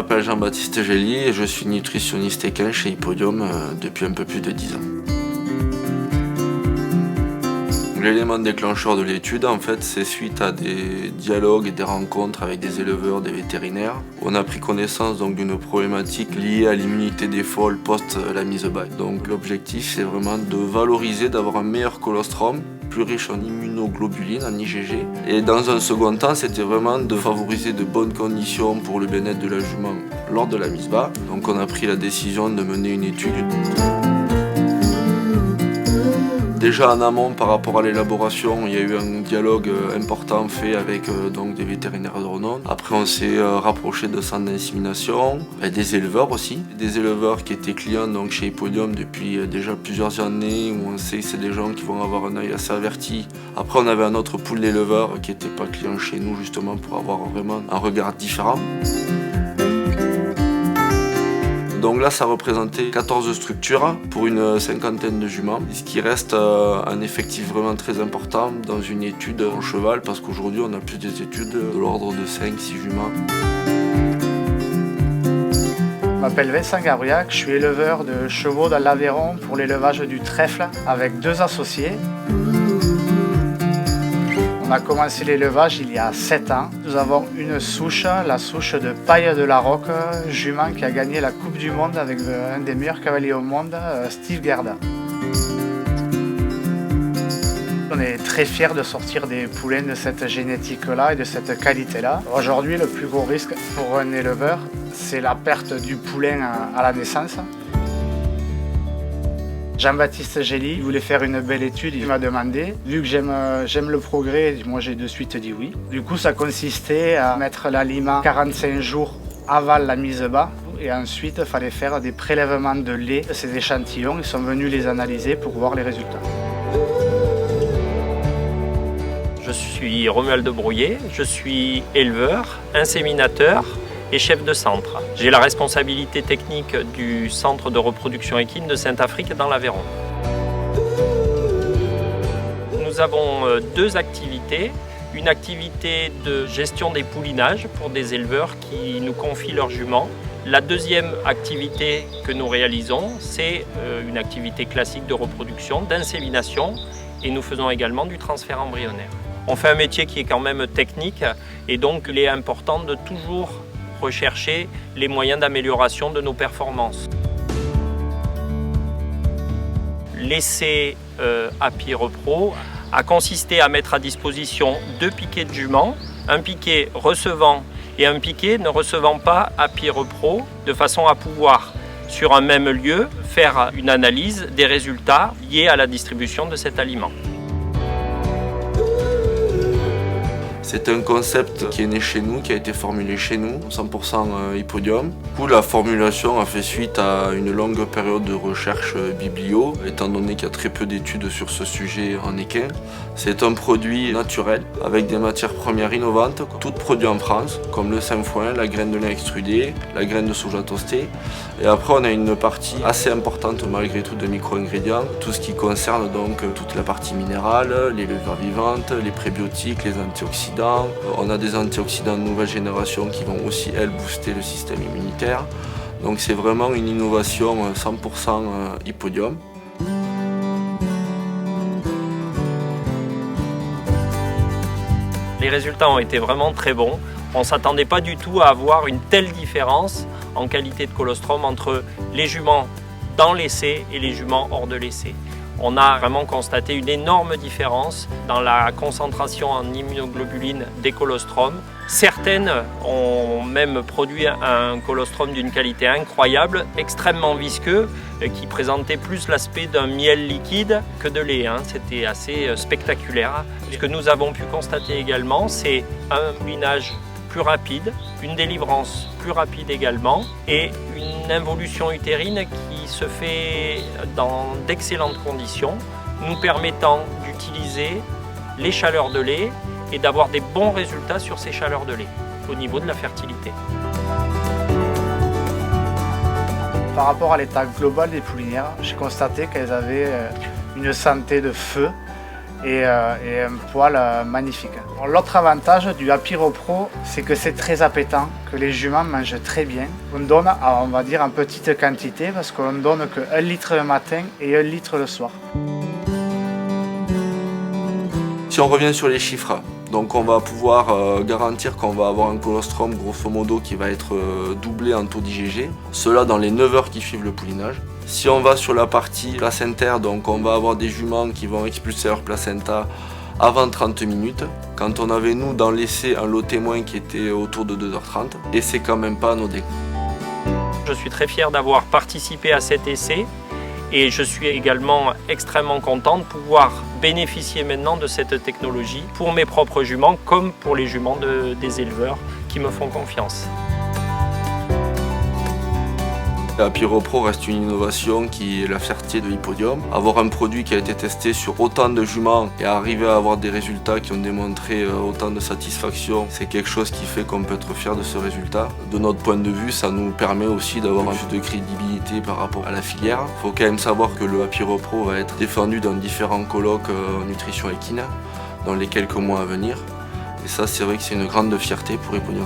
m'appelle Jean-Baptiste Gély et je suis nutritionniste équin chez Hippodium depuis un peu plus de 10 ans. L'élément déclencheur de l'étude, en fait, c'est suite à des dialogues et des rencontres avec des éleveurs, des vétérinaires. On a pris connaissance donc d'une problématique liée à l'immunité des foals post la mise bas. Donc l'objectif, c'est vraiment de valoriser, d'avoir un meilleur colostrum, plus riche en immunoglobulines, en IgG. Et dans un second temps, c'était vraiment de favoriser de bonnes conditions pour le bien-être de la jument lors de la mise bas. Donc on a pris la décision de mener une étude. Déjà en amont par rapport à l'élaboration, il y a eu un dialogue important fait avec donc des vétérinaires de renom. Après on s'est rapproché de centres d'insémination, des éleveurs aussi. Des éleveurs qui étaient clients donc, chez Hippodium depuis déjà plusieurs années, où on sait que c'est des gens qui vont avoir un œil assez averti. Après on avait un autre pool d'éleveurs qui n'étaient pas clients chez nous justement pour avoir vraiment un regard différent. Donc là, ça représentait 14 structures pour une cinquantaine de juments, ce qui reste un effectif vraiment très important dans une étude en cheval, parce qu'aujourd'hui, on a plus des études de l'ordre de 5-6 juments. Je m'appelle Vincent Gabriac, je suis éleveur de chevaux dans l'Aveyron pour l'élevage du trèfle avec 2 associés. On a commencé l'élevage il y a 7 ans. Nous avons une souche, la souche de Paille de la Roque, jument qui a gagné la Coupe du Monde avec un des meilleurs cavaliers au monde, Steve Gerda. On est très fiers de sortir des poulains de cette génétique-là et de cette qualité-là. Aujourd'hui, le plus gros risque pour un éleveur, c'est la perte du poulain à la naissance. Jean-Baptiste Gély voulait faire une belle étude, il m'a demandé. Vu que j'aime le progrès, moi j'ai de suite dit oui. Du coup, ça consistait à mettre l'aliment 45 jours avant la mise bas. Et ensuite, il fallait faire des prélèvements de lait de ces échantillons. Ils sont venus les analyser pour voir les résultats. Je suis Romuald Brouillet, je suis éleveur, inséminateur et chef de centre. J'ai la responsabilité technique du centre de reproduction équine de Saint-Affrique dans l'Aveyron. Nous avons 2 activités. Une activité de gestion des poulinages pour des éleveurs qui nous confient leurs juments. La deuxième activité que nous réalisons, c'est une activité classique de reproduction, d'insémination, et nous faisons également du transfert embryonnaire. On fait un métier qui est quand même technique et donc il est important de toujours rechercher les moyens d'amélioration de nos performances. L'essai Happy Repro a consisté à mettre à disposition 2 piquets de juments, un piquet recevant et un piquet ne recevant pas Happy Repro, de façon à pouvoir, sur un même lieu, faire une analyse des résultats liés à la distribution de cet aliment. C'est un concept qui est né chez nous, qui a été formulé chez nous, 100% Hippodium. Du coup, la formulation a fait suite à une longue période de recherche biblio, étant donné qu'il y a très peu d'études sur ce sujet en équin. C'est un produit naturel, avec des matières premières innovantes, toutes produites en France, comme le sainfoin, la graine de lin extrudée, la graine de soja toastée. Et après, on a une partie assez importante, malgré tout, de micro-ingrédients, tout ce qui concerne donc toute la partie minérale, les levures vivantes, les prébiotiques, les antioxydants. On a des antioxydants de nouvelle génération qui vont aussi, elles, booster le système immunitaire. Donc c'est vraiment une innovation 100% Hippodium. Les résultats ont été vraiment très bons. On ne s'attendait pas du tout à avoir une telle différence en qualité de colostrum entre les juments dans l'essai et les juments hors de l'essai. On a vraiment constaté une énorme différence dans la concentration en immunoglobulines des colostrums. Certaines ont même produit un colostrum d'une qualité incroyable, extrêmement visqueux, qui présentait plus l'aspect d'un miel liquide que de lait. C'était assez spectaculaire. Ce que nous avons pu constater également, c'est un moulinage plus rapide, une délivrance plus rapide également et une involution utérine qui se fait dans d'excellentes conditions, nous permettant d'utiliser les chaleurs de lait et d'avoir des bons résultats sur ces chaleurs de lait au niveau de la fertilité. Par rapport à l'état global des poulinières, j'ai constaté qu'elles avaient une santé de feu et un poil magnifique. L'autre avantage du Apiro Pro, c'est que c'est très appétant, que les juments mangent très bien. On donne, on va dire, en petite quantité parce qu'on ne donne que 1 litre le matin et 1 litre le soir. Si on revient sur les chiffres, donc on va pouvoir garantir qu'on va avoir un colostrum grosso modo qui va être doublé en taux d'IgG, cela dans les 9 heures qui suivent le poulinage. Si on va sur la partie placentaire, donc on va avoir des juments qui vont expulser leur placenta avant 30 minutes. Quand on avait nous dans l'essai un lot témoin qui était autour de 2h30 et c'est quand même pas anodin. Je suis très fier d'avoir participé à cet essai. Et je suis également extrêmement content de pouvoir bénéficier maintenant de cette technologie pour mes propres juments comme pour les juments des éleveurs qui me font confiance. Apiro Pro reste une innovation qui est la fierté de Hippodium. Avoir un produit qui a été testé sur autant de juments et arriver à avoir des résultats qui ont démontré autant de satisfaction, c'est quelque chose qui fait qu'on peut être fier de ce résultat. De notre point de vue, ça nous permet aussi d'avoir un peu de crédibilité par rapport à la filière. Il faut quand même savoir que le Apiro Pro va être défendu dans différents colloques en nutrition équine dans les quelques mois à venir. Et ça, c'est vrai que c'est une grande fierté pour Hippodium.